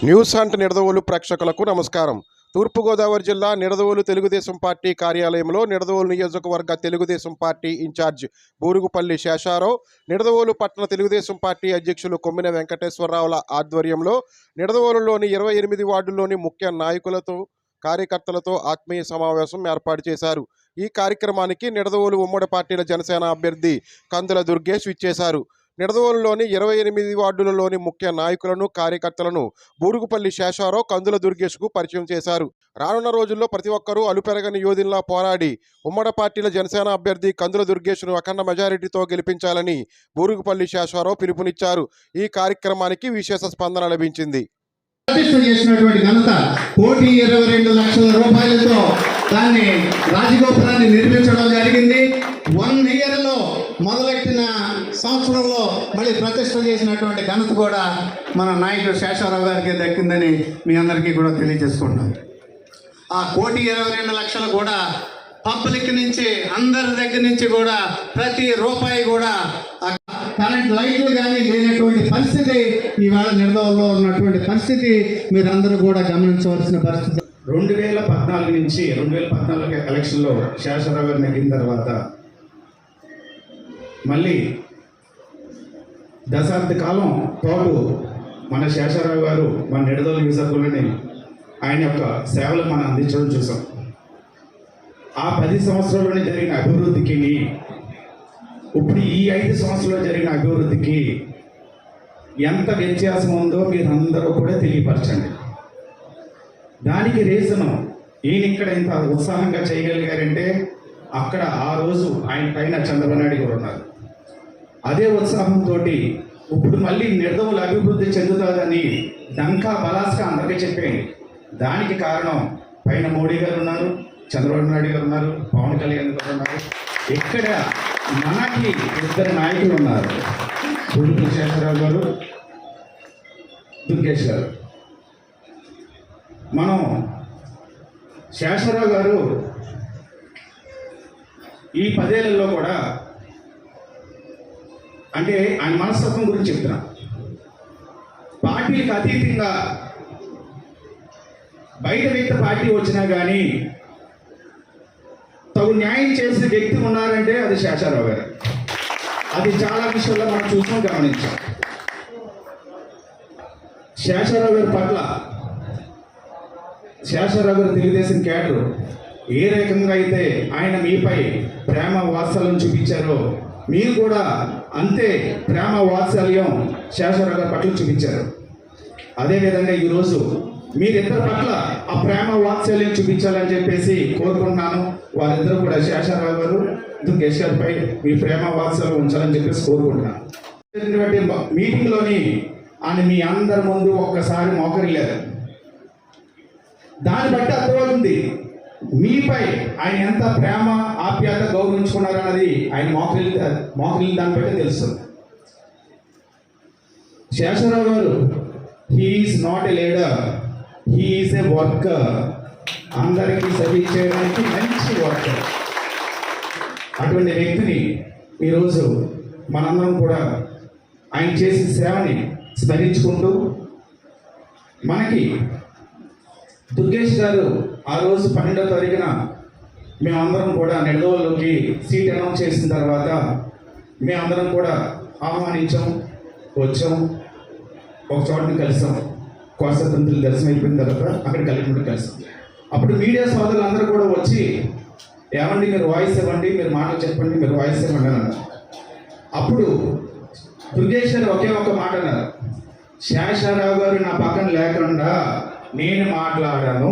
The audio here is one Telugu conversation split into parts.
న్యూస్ హంట్ నిడదవోలు ప్రేక్షకులకు నమస్కారం. తూర్పుగోదావరి జిల్లా నిడదవోలు తెలుగుదేశం పార్టీ కార్యాలయంలో నిడదవోలు నియోజకవర్గ తెలుగుదేశం పార్టీ ఇన్ఛార్జ్ బూరుగుపల్లి శేషారావు, నిడదవోలు పట్టణ తెలుగుదేశం పార్టీ అధ్యక్షులు కొమ్మిన వెంకటేశ్వరరావుల ఆధ్వర్యంలో నిడదవోలులోని 28 వార్డుల్లోని ముఖ్య నాయకులతో కార్యకర్తలతో ఆత్మీయ సమావేశం ఏర్పాటు చేశారు. ఈ కార్యక్రమానికి నిడదవోలు ఉమ్మడి పార్టీల జనసేన అభ్యర్థి కందుల దుర్గేష్ విచ్చేశారు. నిడదవోలులోని 28 వార్డులలోని ముఖ్య నాయకులను కార్యకర్తలను బూరుగుపల్లి శేషారావు కందుల దుర్గేష్కు పరిచయం చేశారు. రానున్న రోజుల్లో ప్రతి ఒక్కరూ అలుపెరగని యోధుల్లా పోరాడి ఉమ్మడి పార్టీల జనసేన అభ్యర్థి కందుల దుర్గేష్ను అఖండ మెజారిటీతో గెలిపించాలని బూరుగుపల్లి శేషారావు పిలుపునిచ్చారు. ఈ కార్యక్రమానికి విశేష స్పందన లభించింది. చేసినటువంటి ఘనత 1,22 లక్షల రూపాయలతో దాన్ని రాజగోపురాన్ని నిర్మించడం జరిగింది. 1 ఇయర్ లో మొదలెట్టిన సంవత్సరంలో మళ్ళీ ప్రతిష్ట చేసినటువంటి ఘనత కూడా మన నాయకుడు శేషారావు గారికి దక్కిందని మీ అందరికీ కూడా తెలియజేసుకుంటున్నాం. ఆ 1,22 లక్షలు కూడా పబ్లిక్ నుంచి అందరి దగ్గర నుంచి కూడా ప్రతి రూపాయి కూడా కరెంట్ లైట్లు కానీ లేనటువంటి పరిస్థితి ఇవాళ నిడదవోలులో ఉన్నటువంటి పరిస్థితి మీరందరూ కూడా గమనించవలసిన పరిస్థితి. 2014 నుంచి 2014 ఎలక్షన్లో శేషారావు గారు నెగ్గిన తర్వాత మళ్ళీ దశాబ్ద కాలం పాటు మన శేషారావు గారు మన నిడదవోలు నియోజకవర్గాన్ని ఆయన యొక్క సేవలు మనం అందించడం చూసాం. ఆ 10 సంవత్సరాల్లోనే జరిగిన అభివృద్ధికి ఇప్పుడు ఈ 5 సంవత్సరాల్లో జరిగిన అభివృద్ధికి ఎంత వ్యత్యాసం ఉందో మీరు అందరూ కూడా తెలియపరచండి. దానికి రీజను ఈయన ఇక్కడ ఇంత ఉత్సాహంగా చేయగలిగారంటే అక్కడ ఆ రోజు ఆయన పైన చంద్రబాబు నాయుడు గారు ఉన్నారు. అదే ఉత్సాహంతో ఇప్పుడు మళ్ళీ నిడదవోలు అభివృద్ధి చెందుతుందని డంకా బలాస్గా అందరికీ చెప్పేయండి. దానికి కారణం పైన మోడీ గారు ఉన్నారు, చంద్రబాబు నాయుడు గారు ఉన్నారు, పవన్ కళ్యాణ్ గారు ఉన్నారు. ఇక్కడ మనకి 2 నాయకులు ఉన్నారు, బూరుగుపల్లి శేషారావు గారు, దుర్గేష్ గారు. మనం శేషారావు గారు ఈ 10 ఏళ్లలో కూడా అంటే ఆయన మనస్తత్వం గురించి చెప్తున్నా. పార్టీలకు అతీతంగా బయట వ్యక్తి పార్టీ వచ్చినా కానీ తగు న్యాయం చేసిన వ్యక్తి ఉన్నారంటే అది శేషారావు గారు. అది చాలా విషయాల్లో మనం చూసాం, గమనించాం. శేషారావు గారి పట్ల శేషారావు గారు తెలుగుదేశం క్యాడర్ ఏ రకంగా అయితే ఆయన మీపై ప్రేమ వాత్సల్యం చూపించారో మీరు కూడా అంతే ప్రేమ వాత్సల్యం శేషారావు గారి పట్ల చూపించారు. అదేవిధంగా ఈరోజు మీరిద్దరి పట్ల ఆ ప్రేమ వాత్సల్యం చూపించాలని చెప్పేసి కోరుకుంటున్నాను. వారిద్దరూ కూడా శేషారావు గారు, దుర్గేష్ గారిపై మీ ప్రేమ వాత్సల్యం ఉంచాలని చెప్పేసి కోరుకుంటున్నాను. మీటింగ్లోని ఆయన మీ అందరి ముందు ఒక్కసారి మోకరిల్లారు. దాన్ని బట్టి అర్థమవుతుంది మీపై ఆయన ఎంత ప్రేమ ఆప్యాయత గౌరవించుకున్నారన్నది ఆయన మోకరిల్లి దాన్ని బట్టి తెలుస్తుంది. శేషారావు గారు he's not a leader, he's a worker. అందరికీ సర్వీస్ చేయడానికి మంచి వర్కర్. అటువంటి వ్యక్తిని ఈరోజు మనందరం కూడా ఆయన చేసిన సేవని స్మరించుకుంటూ మనకి దుర్గేష్ గారు ఆ రోజు 12వ తారీఖున మేమందరం కూడా నిడదవోలులోకి సీట్ అనౌన్స్ చేసిన తర్వాత మేమందరం కూడా ఆహ్వానించాం, వచ్చాం, ఒక చోటని కలిసాం. కోసతంత్రులు దర్శనం అయిపోయిన తర్వాత అక్కడ కలిపి కలిసాం. అప్పుడు మీడియా సోదరులు అందరూ కూడా వచ్చి ఏమండి మీరు వాయిస్ ఇవ్వండి, మీరు మాటలు చెప్పండి, మీరు వాయిస్ ఇవ్వండి అన్నారు. అప్పుడు దుర్గేష్ గారు ఒకే ఒక్క మాట అన్నారు, శేషారావు గారు నా పక్కన లేకుండా నేను మాట్లాడాను.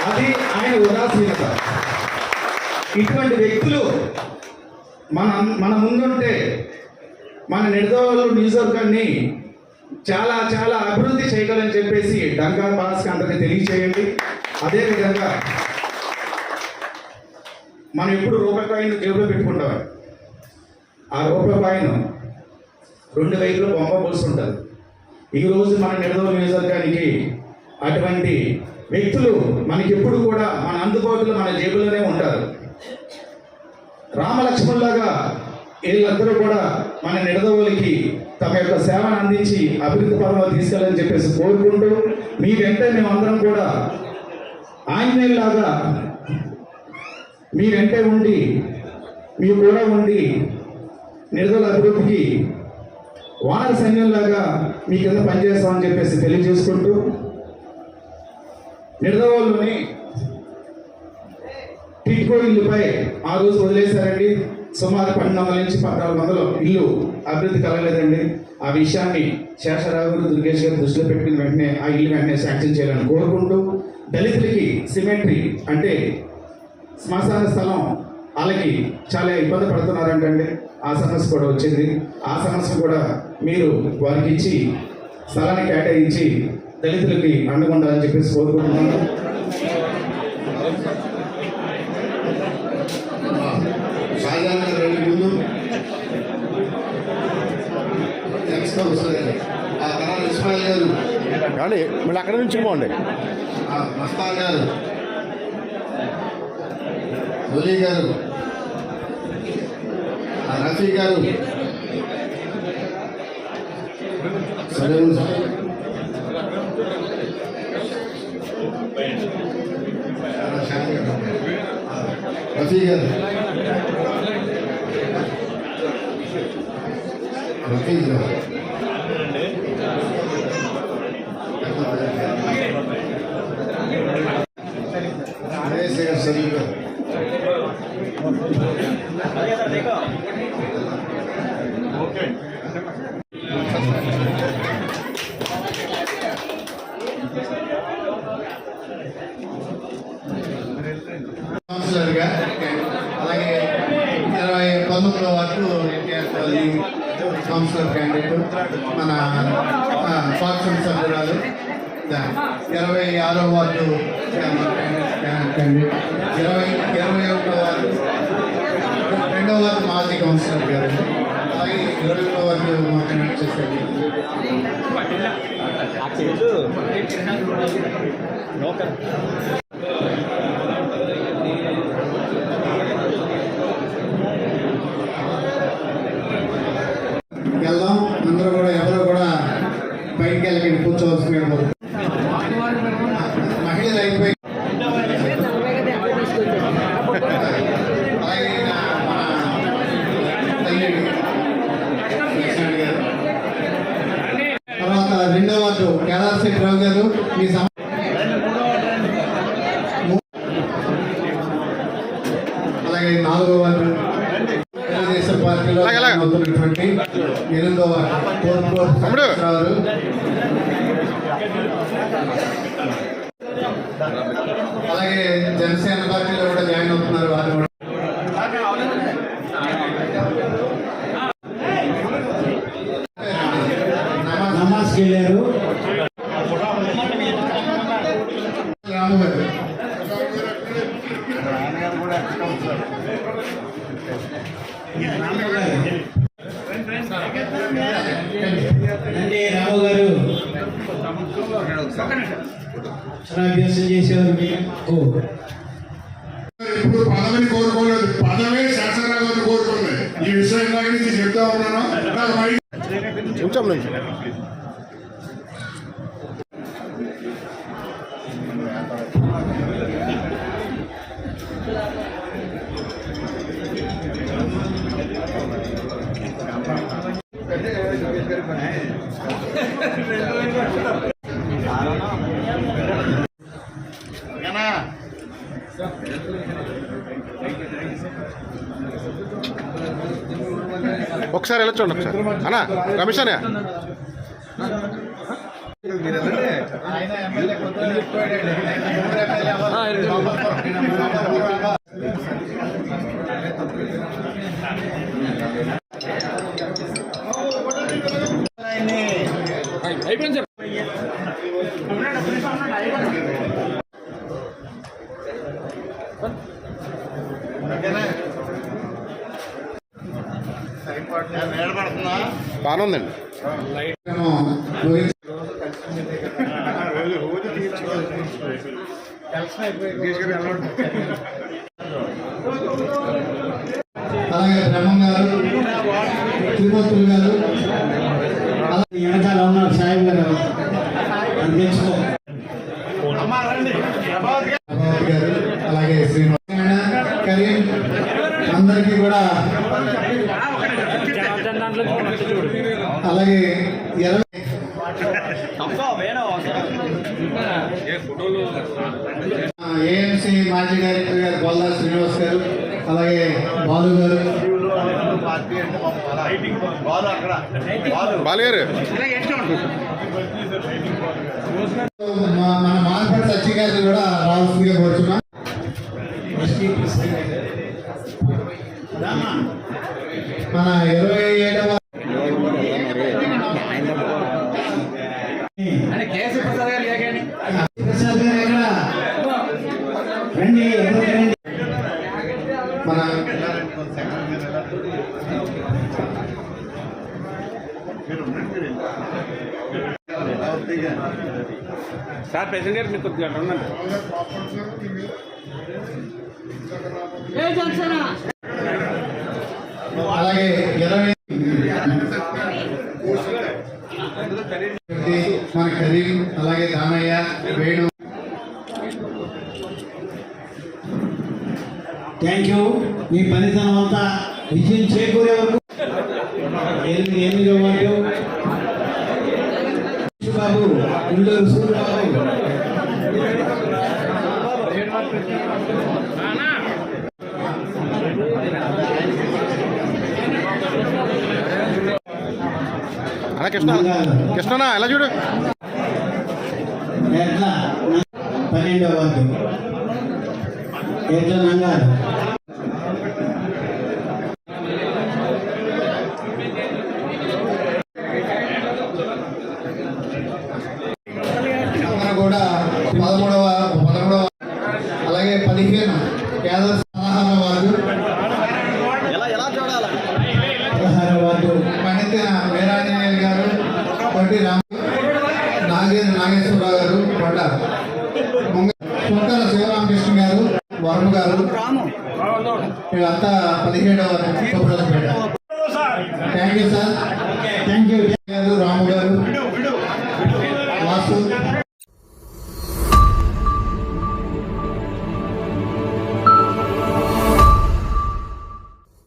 అది ఆయన ఉదాసీనత. ఇటువంటి వ్యక్తులు మన ముందుంటే మన నిడదవోలు నియోజకవర్గాన్ని చాలా చాలా అభివృద్ధి చేయగలని చెప్పేసి డంకా బాస్కి అందరికీ తెలియచేయండి. అదేవిధంగా మనం ఎప్పుడు రూపాయి కాయిన్ జేబులో పెట్టుకుంటాం. ఆ రూపాయి కాయిన్ 2 వైపులు బొమ్మ పోసి ఉంటుంది. ఈరోజు మన నిడదవోలు నియోజకవర్గానికి అటువంటి వ్యక్తులు మనకి ఎప్పుడు కూడా మన అందుబాటులో మన జేబులోనే ఉంటారు. రామలక్ష్మణులాగా వీళ్ళందరూ కూడా మన నిడదవోలుకి తమ యొక్క సేవను అందించి అభివృద్ధి పరంలో తీసుకెళ్ళని చెప్పేసి కోరుకుంటూ మీ వెంట మేమందరం కూడా ఆంజనేయులాగా మీ వెంటే ఉండి మీ కూడా ఉండి నిడదవోలు అభివృద్ధికి వానర సైన్యంలాగా మీ కింద పనిచేస్తామని చెప్పేసి తెలియజేసుకుంటూ నిడదవోలుని టిట్కో ఇల్లుపై ఆ రోజు వదిలేశారండి. సుమారు 1200 నుంచి 1400 ఇల్లు అభివృద్ధి కలగలేదండి. ఆ విషయాన్ని శేషరావు గారు దుర్గేష్ గారు దృష్టిలో పెట్టుకుని వెంటనే ఆ ఇల్లు వెంటనే శాంక్షన్ చేయాలని కోరుకుంటూ దళితులకి సిమెంట్రీ అంటే శ్మశాన స్థలం వాళ్ళకి చాలా ఇబ్బంది పడుతున్నారంటండి. ఆ సమస్య కూడా వచ్చింది. ఆ సమస్య కూడా మీరు వారికి ఇచ్చి స్థలాన్ని కేటాయించి దళితులకి అండగా ఉండాలని చెప్పేసి కోరుకుంటున్నాను. ముందు ఆ తర్వాత ఇస్మాయిల్ గారు కానీ మళ్ళీ అక్కడ నుంచి పోండి. మస్తాన్ గారు, ఒలీ గారు, రఫీ గారు, సలీం రఫీ గారు, రఫీ గారు, సలీం గారు, కౌన్సిలర్గా, అలాగే 19వ ward NTR colony councillor candidate, మన పార్లమెంట్ సభ్యురాలు 26వ వార్డు క్యాండిడేట్, 21వ వార్డు 2వ వార్డు మాజీ కౌన్సిలర్ గారు, అలాగే 20వ వార్డు మా కనెక్ట్ చేశారు. వెళ్దాం, అందరూ కూడా ఎవరు కూడా బయటికి వెళ్ళకండి, కూర్చోవలసిన మహిళలు అయిపోయి అలాగే తర్వాత 2వ వార్డు కేదార్ శెట్టిరావు గారు, మీ అలాగే 4వ వార్డు తెలుగుదేశం పార్టీలో అవుతున్నటువంటి 8వ వార్డు అలాగే జనసేన పార్టీలో కూడా జాయిన్ అవుతున్నారు వారు కూడా. నమాజ్కి వెళ్ళారు. రాము గారు, అంటే రావు గారు అభ్యాసం చేసేవారు. ఇప్పుడు పదవిని కోరుకోలేదు, పదవే శాసనరావు గారిని కోరుకుంది. ఈ విషయం దగ్గర నుంచి చెప్తా ఉన్నాను. కొంచెం నుంచి ఒకసారి వెళ్ళొచ్చండి. ఒకసారి అన్నా రమేష్ అనే అయిపోయింది సార్. బాగానే ఉందండి. అలాగే బ్రహ్మం గారు, తిరుపతులు గారు, వెనకాల ఉన్నారు సాయిబ్ గారు అది తెచ్చుకో. ప్రభావతి గారు అలాగే శ్రీనివాస కరీం అందరికీ కూడా అలాగే ఏఎంసీ మాజీ డైరెక్టర్ గారు గొల్లా శ్రీనివాస్ గారు అలాగే బాలు గారు బాలుగారు మన మార్పడి సత్య గారిని కూడా రావాల్సిందిగా కోరుతున్నాం. మన 27వ ప్రసాద్ గారు ఎక్కడ రండి, ఎక్కడికి రండి. మన సార్ ప్రెసిడెంట్ గారు మీకు కొద్దిగా ఉండండి. అలాగే 20 మన కరీం అలాగే దానయ్య వేణు థ్యాంక్ యూ. మీ పనితనం అంతా విజయం చేకూరే వరకు 8వ వార్డు బాబు గుండూరు సూర్యబాబు అలా కృష్ణ కృష్ణనా ఎలా చూడు ఎట్లా 12వ వార్డు ఎట్లా నంగారు మన కూడా 13వ అలాగే 15 యాదవ్ 16వ వార్డు 16వ వార్డు పండిత వీరాంజనేయులు గారు కొట్టి నాగేశ్వరరావు గారు కొండ చుక్కల శివరామకృష్ణ గారు వరుణ్ గారు వీళ్ళంతా 17వ ward thank you sir. Thank you.